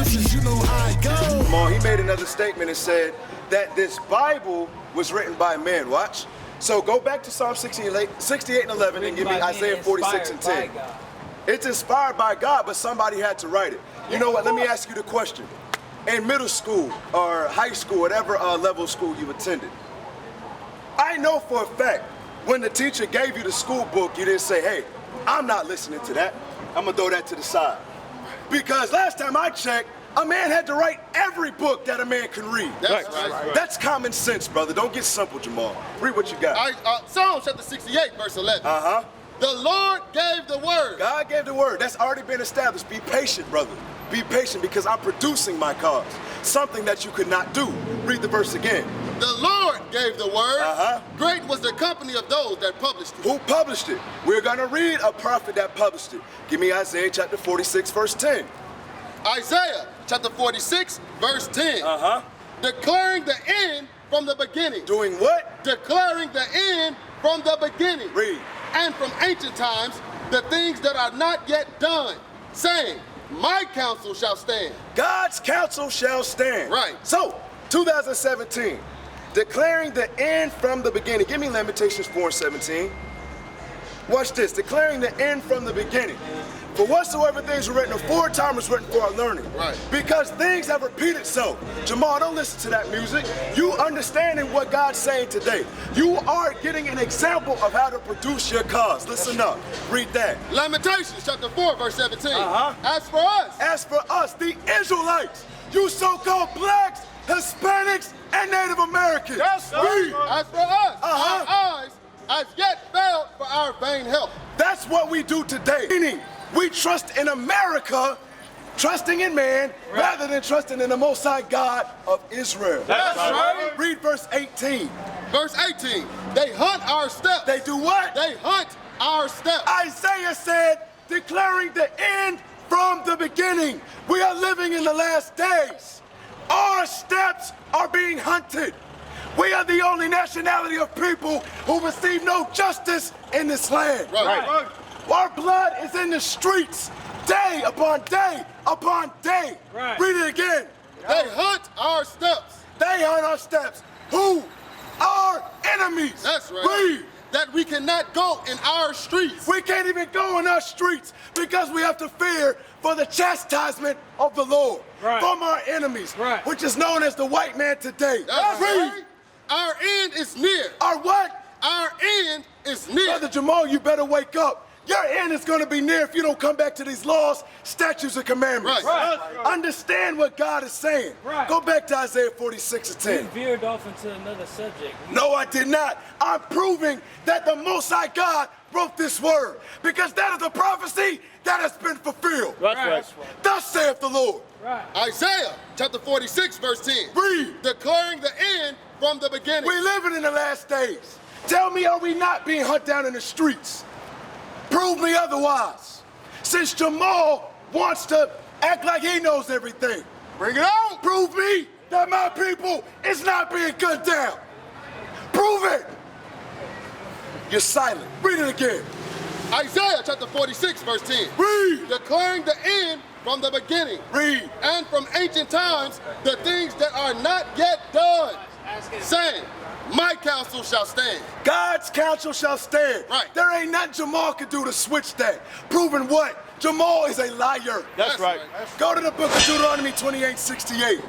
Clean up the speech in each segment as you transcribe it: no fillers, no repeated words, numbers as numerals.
scriptures, you know how I go. Come on, he made another statement and said that this Bible was written by men. Watch. So go back to Psalm 68 and 11 and give me Isaiah 46 and 10. It's inspired by God, but somebody had to write it. You know what? Let me ask you the question. In middle school or high school, whatever level of school you attended, I know for a fact when the teacher gave you the school book, you didn't say, hey, I'm not listening to that. I'm going to throw that to the side. Because last time I checked, a man had to write every book that a man can read. That's right. That's common sense, brother. Don't get simple, Jamal. Read what you got. Psalm chapter 68, verse 11. The Lord gave the word. God gave the word. That's already been established. Be patient, brother. Be patient because I'm producing my cause. Something that you could not do. Read the verse again. The Lord gave the word. Great was the company of those that published it. Who published it? We're going to read a prophet that published it. Give me Isaiah chapter 46, verse 10. Isaiah chapter 46, verse 10. Declaring the end from the beginning. Doing what? Declaring the end from the beginning. Read. And from ancient times, the things that are not yet done, saying, my counsel shall stand. God's counsel shall stand. Right. So, 2017, declaring the end from the beginning. Give me Lamentations 4 and 17. Watch this. Declaring the end from the beginning. For whatsoever things were written aforetime was written for our learning. Right. Because things have repeated so. Jamal, don't listen to that music. You understanding what God's saying today. You are getting an example of how to produce your cause. Listen up. Read that. Lamentations chapter 4, verse 17. As for us, the Israelites, you so-called blacks, Hispanics, and Native Americans. That's right. As for us, our eyes as yet failed for our vain help. That's what we do today. Meaning, we trust in America, trusting in man, rather than trusting in the Most High God of Israel. That's right. Read verse 18. Verse 18. They hunt our steps. They do what? They hunt our steps. Isaiah said, declaring the end from the beginning. We are living in the last days. Our steps are being hunted. We are the only nationality of people who receive no justice in this land. Right. Our blood is in the streets, day upon day upon day. Right. Read it again. They hunt our steps. They hunt our steps. Who? Our enemies. That's right. Read. That we cannot go in our streets. We can't even go in our streets because we have to fear for the chastisement of the Lord from our enemies, which is known as the white man today. That's right. Our end is near. Our what? Our end is near. Brother Jamal, you better wake up. Your end is going to be near if you don't come back to these laws, statutes, and commandments. Understand what God is saying. Go back to Isaiah 46 and 10. You veered off into another subject. No, I did not. I'm proving that the Most High God wrote this word because that is a prophecy that has been fulfilled. Thus saith the Lord. Isaiah chapter 46, verse 10. Read. Declaring the end from the beginning. We're living in the last days. Tell me, are we not being hunted down in the streets? Prove me otherwise. Since Jamal wants to act like he knows everything. Bring it on. Prove me that my people is not being cut down. Prove it. You're silent. Read it again. Isaiah chapter 46, verse 10. Read. Declaring the end from the beginning. Read. And from ancient times, the things that are not yet done. Saying, my counsel shall stand. God's counsel shall stand. There ain't nothing Jamal could do to switch that. Proving what? Jamal is a liar. That's right. Go to the book of Deuteronomy 28:68.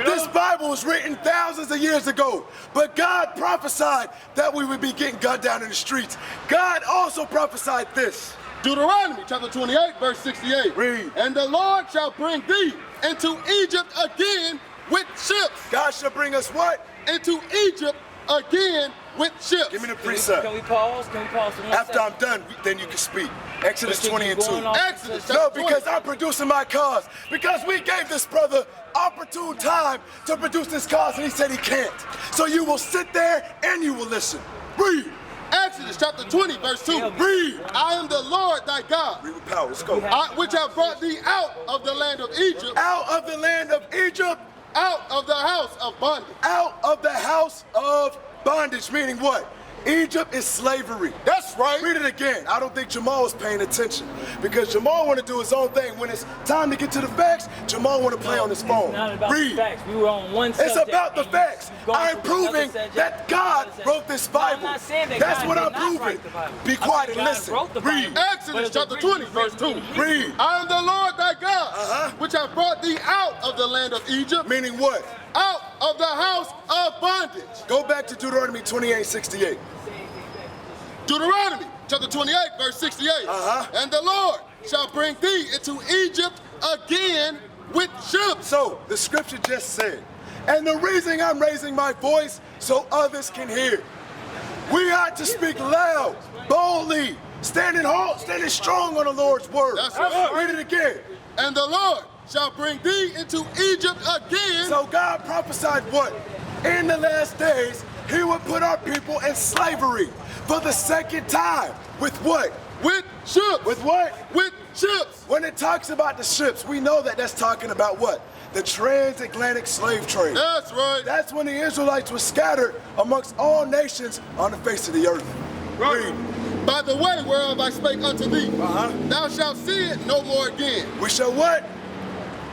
This Bible was written thousands of years ago, but God prophesied that we would be getting gunned down in the streets. God also prophesied this. Deuteronomy chapter 28, verse 68. Read. And the Lord shall bring thee into Egypt again with ships. God shall bring us what? Into Egypt again with ships. Give me the precept. Can we pause? Can we pause for 1 After second? I'm done, then you can speak. Exodus 20 and 2. Exodus No, because I'm producing my cause. Because we gave this brother opportune time to produce this cause, and he said he can't. So you will sit there and you will listen. Read. Exodus chapter 20, verse 2. Read. I am the Lord thy God. Read with power. Let's go. Which have brought thee out of the land of Egypt. Out of the land of Egypt. Out of the house of bondage. Out of the house of bondage. Meaning what? Egypt is slavery. That's right. Read it again. I don't think Jamal was paying attention because Jamal want to do his own thing. When it's time to get to the facts, Jamal want to play on his phone. It's not about Read. the facts. We were on one subject. It's about the and facts. you going I'm to another proving subject, that God another wrote this subject. No, Bible. I'm not saying that That's God what did I'm not proving. write the Bible. Be I'm quiet saying and God listen. wrote the Read. Bible, Exodus but it's chapter originally 20, verse written 2. in Hebrew. Read. I am the Lord thy God, which have brought thee out of the land of Egypt, Meaning what? out of the house of bondage. Go back to Deuteronomy 28:68. Deuteronomy chapter 28, verse 68. And the Lord shall bring thee into Egypt again with ships. So the scripture just said, and the reason I'm raising my voice so others can hear. We ought to speak loud, boldly, standing strong on the Lord's word. That's right. Read it again. And the Lord shall bring thee into Egypt again. So God prophesied what? In the last days, he would put our people in slavery for the second time. With what? With ships. With what? With ships. When it talks about the ships, we know that that's talking about what? The transatlantic slave trade. That's right. That's when the Israelites were scattered amongst all nations on the face of the earth. Read. By the way whereof I spake unto thee, thou shalt see it no more again. We shall what?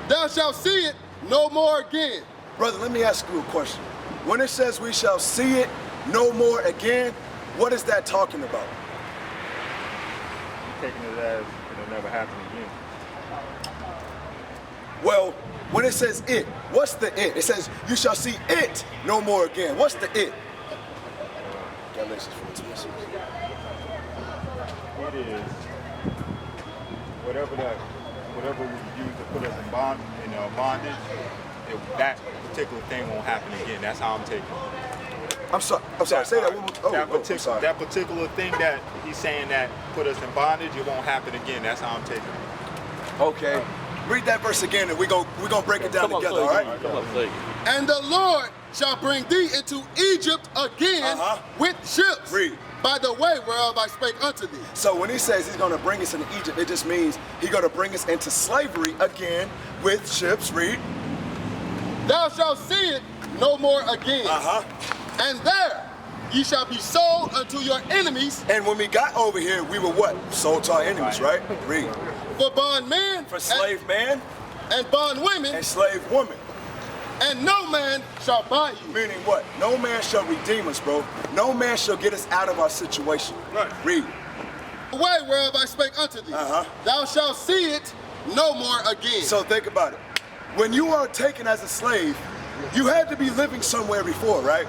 Thou shalt see it no more again. Brother, let me ask you a question. When it says we shall see it no more again, what is that talking about? Taking it as it'll never happen again. Well, when it says it, what's the it? It says you shall see it no more again. What's the it? Galatians 4:26. It is whatever we use to put us in bondage. That particular thing won't happen again. That's how I'm taking it. I'm sorry. Say that one more. I'm sorry. That particular thing that he's saying that put us in bondage, it won't happen again. That's how I'm taking it. Okay. Read that verse again, and we're gonna break it down together. All right. Come on, play. And the Lord shall bring thee into Egypt again with ships. Read. By the way whereof I spake unto thee. So when he says he's going to bring us into Egypt, it just means he's going to bring us into slavery again with ships. Read. Thou shalt see it no more again. And there ye shall be sold unto your enemies. And when we got over here, we were what? Sold to our enemies, right? Read. For bondmen. For slave man and bondwomen. and slave woman. And no man shall buy you. Meaning what? No man shall redeem us, bro. No man shall get us out of our situation. Right. Read. The way whereof I spake unto thee. Thou shalt see it no more again. So think about it. When you are taken as a slave, you had to be living somewhere before, right?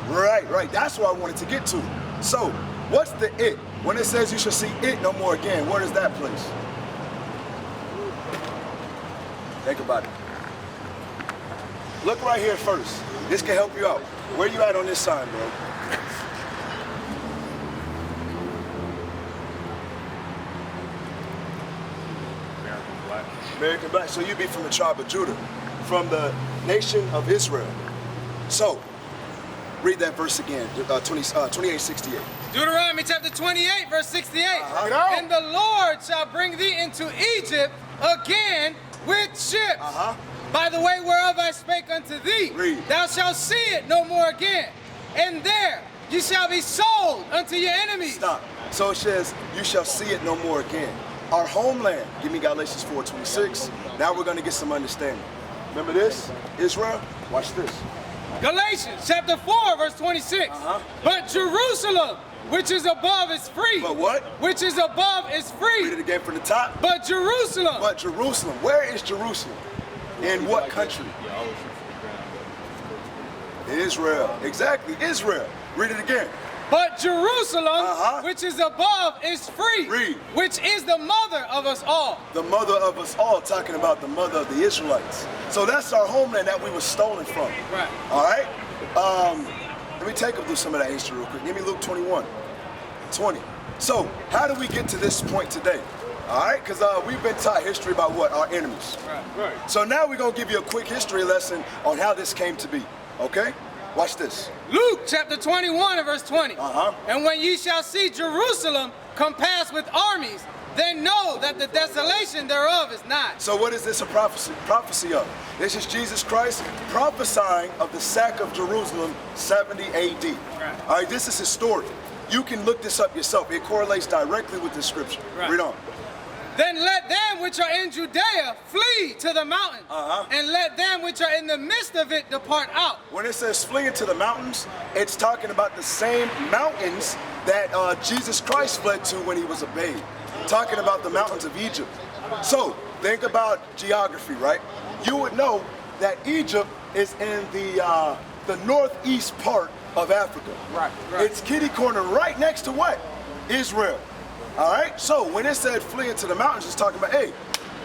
Right. That's what I wanted to get to. So, what's the it? When it says you shall see it no more again, where is that place? Think about it. Look right here first. This can help you out. Where you at on this sign, bro? American black. American black. So you be from the tribe of Judah, from the nation of Israel. So, read that verse again, 28:68. Deuteronomy chapter 28, verse 68. Uh-huh. And the Lord shall bring thee into Egypt again with ships. By the way whereof I spake unto thee, Read. thou shalt see it no more again. And there you shall be sold unto your enemies. Stop. So it says, you shall see it no more again. Our homeland, give me Galatians 4:26. Now we're going to get some understanding. Remember this? Israel, watch this. Galatians chapter 4, verse 26. But Jerusalem, which is above, is free. But what? Which is above is Read it free. again from the top. But Jerusalem. But Jerusalem, where is Jerusalem? In what country? Israel. Exactly, Israel. Read it again. But Jerusalem, which is above, is free. Read. Which is the mother of us all. The mother of us all, talking about the mother of the Israelites. So that's our homeland that we were stolen from. Right. All right? Let me take up through some of that history real quick. Give me Luke 21:20. So how do we get to this point today? All right? Because we've been taught history about what? Our enemies. Right. So now we're going to give you a quick history lesson on how this came to be. Okay? Watch this. Luke chapter 21 and verse 20. And when ye shall see Jerusalem compassed with armies, then know that the desolation thereof is not. So what is this a prophecy of? This is Jesus Christ prophesying of the sack of Jerusalem 70 AD. Right. All right, this is historic. You can look this up yourself. It correlates directly with the scripture. Right. Read on. Then let them which are in Judea flee to the mountains, and let them which are in the midst of it depart out. When it says flee into the mountains, it's talking about the same mountains that Jesus Christ fled to when he was a babe. Talking about the mountains of Egypt. So think about geography, right? You would know that Egypt is in the northeast part of Africa. Right. It's kitty corner right next to what? Israel. All right, so when it said flee into the mountains, it's talking about, hey,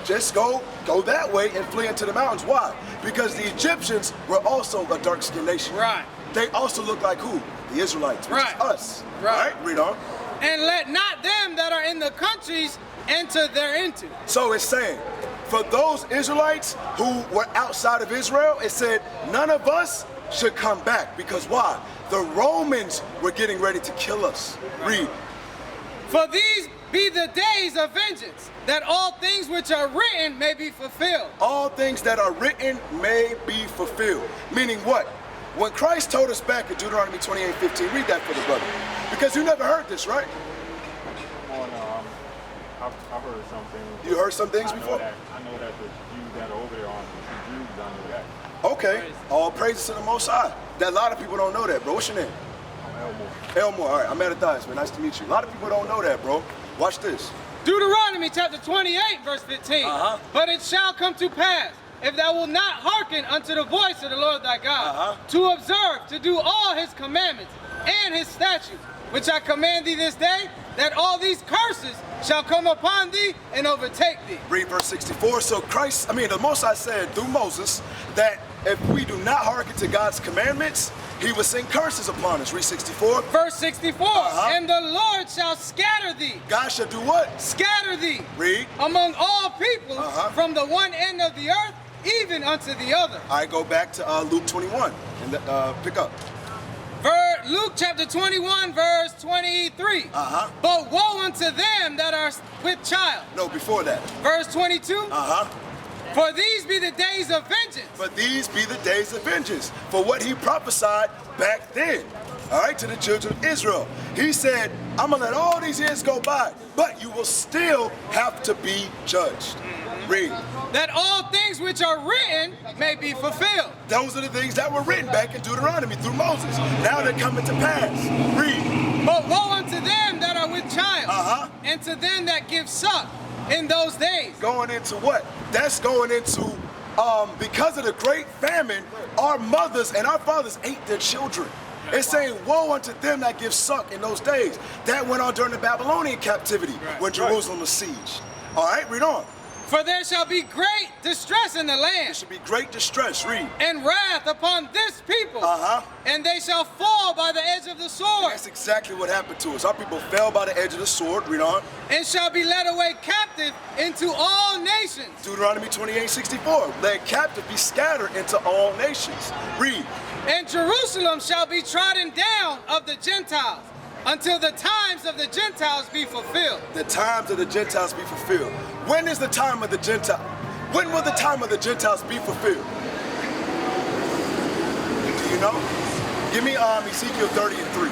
just go that way and flee into the mountains. Why? Because the Egyptians were also a dark-skinned nation. Right. They also look like who? The Israelites, which is us. Right. Read on. And let not them that are in the countries enter thereinto. So it's saying, for those Israelites who were outside of Israel, it said none of us should come back. Because why? The Romans were getting ready to kill us. Read. For these be the days of vengeance, that all things which are written may be fulfilled. All things that are written may be fulfilled. Meaning what? When Christ told us back in Deuteronomy 28:15, read that for the brother. Because you never heard this, right? I've heard something. You heard some things before? I know that the Jews that are over there are the Jews. I know that. Okay. All praises to the Most High. That a lot of people don't know that, bro. What's your name? Elmore. All right, I'm at Matthias, man. Nice to meet you. A lot of people don't know that, bro. Watch this. Deuteronomy chapter 28, verse 15. But it shall come to pass, if thou wilt not hearken unto the voice of the Lord thy God, to observe, to do all his commandments and his statutes, which I command thee this day, that all these curses shall come upon thee and overtake thee. Read verse 64. So the Most High said through Moses that if we do not hearken to God's commandments, he will send curses upon us. Read 64. Verse 64. And the Lord shall scatter thee. God shall do what? Scatter thee. Read. Among all people from the one end of the earth even unto the other. I go back to Luke 21 and pick up. Luke chapter 21 verse 23. But woe unto them that are with child. No, before that. Verse 22. For these be the days of vengeance. For these be the days of vengeance. For what he prophesied back then. All right, to the children of Israel. He said, I'm going to let all these years go by, but you will still have to be judged. Read. That all things which are written may be fulfilled. Those are the things that were written back in Deuteronomy through Moses. Now they're coming to pass. Read. But woe unto them that are with child, and to them that give suck in those days. Going into what? That's going into, because of the great famine, our mothers and our fathers ate their children. It's saying, woe unto them that give suck in those days. That went on during the Babylonian captivity when Jerusalem was sieged. All right, read on. For there shall be great distress in the land. There shall be great distress, read. And wrath upon this people. And they shall fall by the edge of the sword. That's exactly what happened to us. Our people fell by the edge of the sword, read on. And shall be led away captive into all nations. Deuteronomy 28:64. Let captive be scattered into all nations. Read. And Jerusalem shall be trodden down of the Gentiles, until the times of the Gentiles be fulfilled. The times of the Gentiles be fulfilled. When is the time of the Gentile? When will the time of the Gentiles be fulfilled? Do you know? Give me Ezekiel 30:3.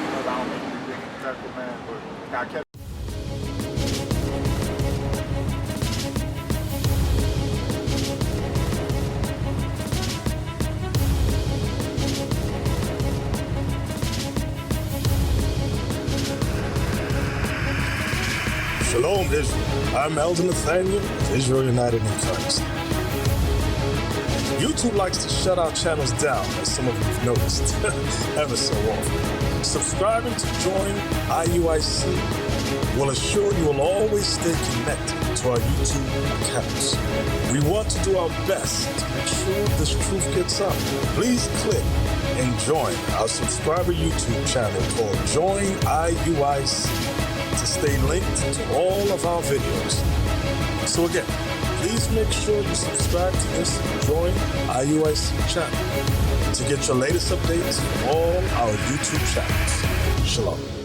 Shalom, Israel. I'm Elder Nathaniel of Israel United in Christ. YouTube likes to shut our channels down, as some of you have noticed, ever so often. Subscribing to join IUIC will assure you will always stay connected to our YouTube accounts. We want to do our best to make sure this truth gets out. Please click and join our subscriber YouTube channel called Join IUIC to stay linked to all of our videos. So again, please make sure you subscribe to this Join IUIC channel to get your latest updates from all our YouTube channels. Shalom.